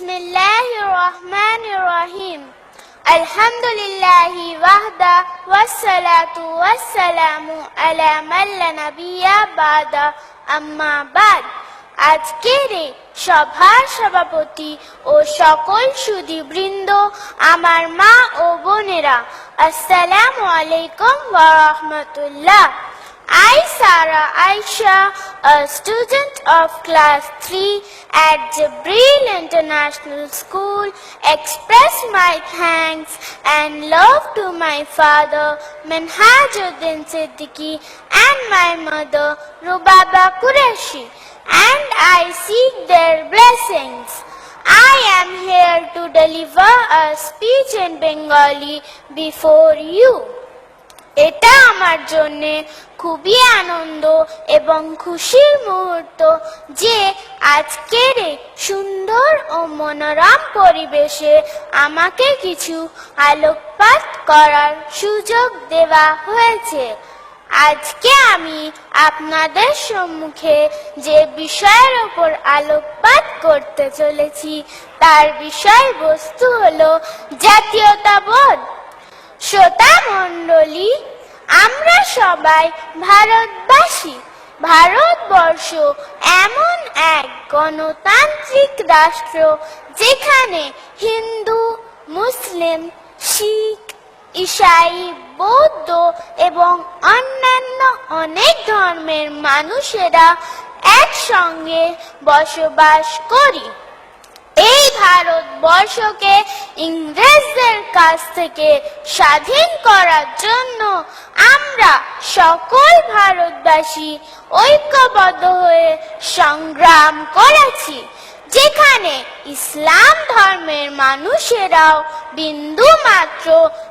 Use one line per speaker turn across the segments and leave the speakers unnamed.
Bismillahirrahmanirrahim. Alhamdulillahi wahda wassalatu wassalamu ala man la nabiyya ba'da amma ba'd. আজকের এই সভার সভাপতি ও সকল সুধীবৃন্দ, আমার মা ও বোনেরা, আসসালামু আলাইকুম ওয়া রাহমাতুল্লাহ। I, Sarah Aisha, a student of class 3 at Jibril International School, express my thanks and love to my father, Minhajuddin Siddiqui, and my mother, Rubaba Qureshi, and I seek their blessings. I am here to deliver a speech in Bengali before you. এটা আমার জন্য খুবই আনন্দ এবং খুশির মুহূর্ত যে আজকের এই সুন্দর ও মনোরম পরিবেশে আমাকে কিছু আলোকপাত করার সুযোগ দেওয়া হয়েছে। আজকে আমি আপনাদের সম্মুখে যে বিষয়ের উপর আলোকপাত করতে চলেছি তার বিষয়বস্তু হলো জাতীয়তাবোধ। শ্রোতা মণ্ডলী, আমরা সবাই ভারতবাসী। ভারতবর্ষ এমন এক গণতান্ত্রিক রাষ্ট্র যেখানে হিন্দু, মুসলিম, শিখ, ঈসাই, বৌদ্ধ এবং অন্যান্য অনেক ধর্মের মানুষেরা একসঙ্গে বসবাস করি। এই ভারতবর্ষকে ইংরেজদের কাছ থেকে স্বাধীন করার জন্য আমরা সকল ভারতবাসী ঐক্যবদ্ধ হয়ে সংগ্রাম করেছি, যেখানে ইসলাম ধর্মের মানুষেরাও বিন্দু মাত্র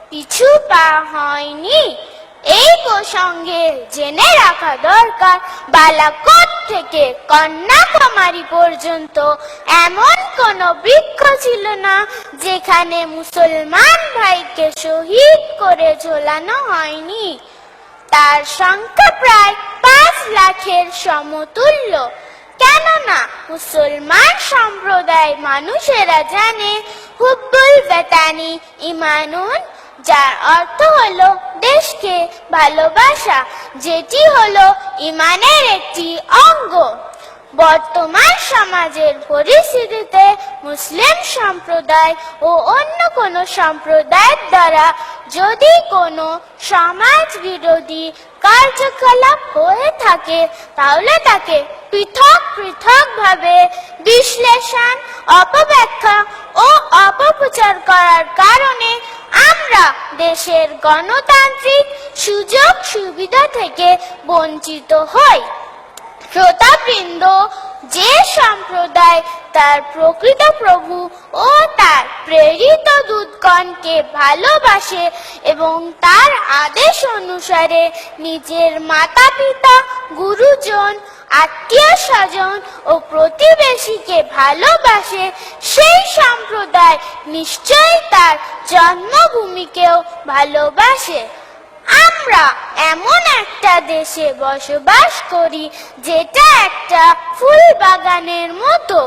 পিছু পা হয়নি। এই প্রসঙ্গে জেনে রাখা দরকার, বালাকোট থেকে কন্যাকুমারী পর্যন্ত এমন কোনো বৃক্ষ ছিল না যেখানে মুসলমান ভাইকে শহীদ করে ঝোলানো হয়নি। তার সংখ্যা প্রায় 5 লাখের সমতুল্য। কেননা মুসলমান সম্প্রদায়ের মানুষেরা জানে হুব্বুল ওয়াতানি ঈমানুন, যার অর্থ হলো দেশকে ভালোবাসা, যেটি হলো ঈমানের একটি অঙ্গ। বর্তমান সমাজের পরিস্থিতিতে মুসলিম সম্প্রদায় ও অন্য কোনো সম্প্রদায়ের দ্বারা যদি কোনো সমাজ বিরোধী কার্যকলাপ হয়ে থাকে তাহলে তাকে পৃথক পৃথকভাবে বিশ্লেষণ, অপব্যাখ্যা ও অপপ্রচার করার কারণে আমরা দেশের গণতান্ত্রিক সুযোগ সুবিধা থেকে বঞ্চিত হই। শ্রোতাবৃন্দ, যে সম্প্রদায় তার প্রকৃত প্রভু ও তার প্রেরিত দূতগণকে ভালোবাসে এবং তার আদেশ অনুসারে নিজের মাতা পিতা, গুরুজন, আত্মীয় স্বজন ও প্রতিবেশীকে ভালোবাসে, সেই সম্প্রদায় নিশ্চয়ই তার জন্মভূমিকেও ভালোবাসে। আমরা এমন একটা দেশে বসবাস করি যেটা একটা ফুল বাগানের মতো।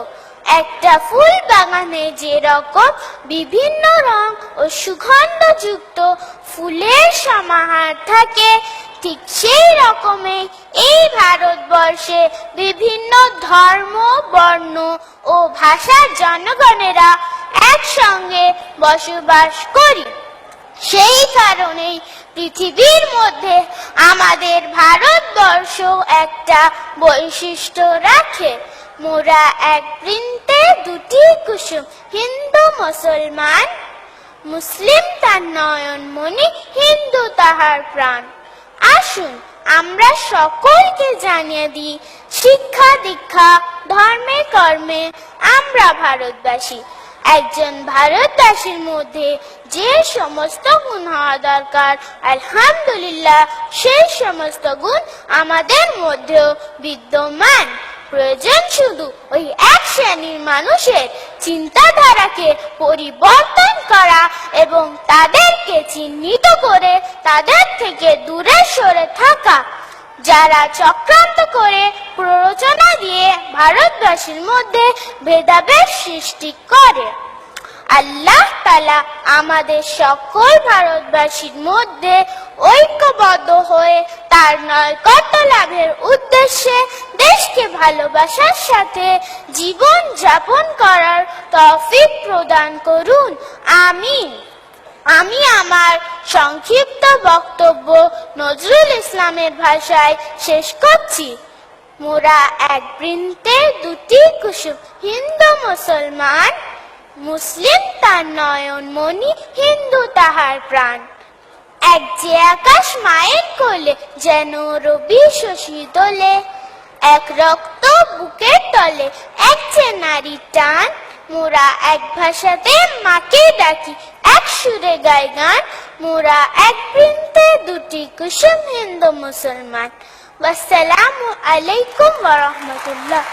একটা ফুল বাগানে যেরকম বিভিন্ন রং ও সুগন্ধযুক্ত ফুলের সমাহার থাকে, ঠিক সেই রকমই এই ভারতবর্ষে বিভিন্ন ধর্ম, বর্ণ ও ভাষার জনগণেরা একসঙ্গে বসবাস করি। সেই কারণেই পৃথিবীর মধ্যে আমাদের ভারতবর্ষ একটা বৈশিষ্ট্য রাখে। মোরা এক বৃন্তে দুটি কুসুম, হিন্দু মুসলমান, মুসলিম তার নয়নমণি, হিন্দু তাহার প্রাণ। আসুন আমরা সকলকে জানিয়ে দিই, শিক্ষা দীক্ষা ধর্মে কর্মে আমরা ভারতবাসী। একজন ভারতবাসীর মধ্যে যে সমস্ত গুণ হওয়া দরকার, আলহামদুলিল্লাহ সেই সমস্ত গুণ আমাদের মধ্যেও বিদ্যমান। প্রয়োজন শুধু ওই এক শ্রেণীর মানুষের চিন্তাধারাকে পরিবর্তন করা এবং তাদেরকে চিহ্নিত করে তাদের থেকে দূরে সরে থাকা। যারা চক্রান্ত করে প্ররোচনা দিয়ে ভারতবাসীর মধ্যে ভেদাভেদ সৃষ্টি করে। আল্লাহ তাআলা আমাদের সকল ভারতবাসীর মধ্যে ঐক্যবদ্ধ হয়ে তার নৈকট্য লাভের উদ্দেশ্যে দেশকে ভালোবাসার সাথে জীবন যাপন করার তৌফিক প্রদান করুন, আমিন। আমি আমার সংক্ষিপ্ত বক্তব্য নজরুল ইসলামের ভাষায় শেষ করছি। মোরা এক বৃন্তে দুটি কুসুম, হিন্দু মুসলমান, মুসলিম তার নয়ন মণি, হিন্দু তাহার প্রাণ। এক যে আকাশ মায়ের কোলে, যেন রবি শশী দোলে, এক রক্ত বুকের তলে, এক যে নারী টান। মোরা এক ভাষাতে মাকে ডাকি, এক সুরে গাই গান। মোরা এক বৃন্তে দুটি কুসুম, হিন্দু মুসলমান। ওয়াসসালামু আলাইকুম ওয়া রাহমাতুল্লাহ।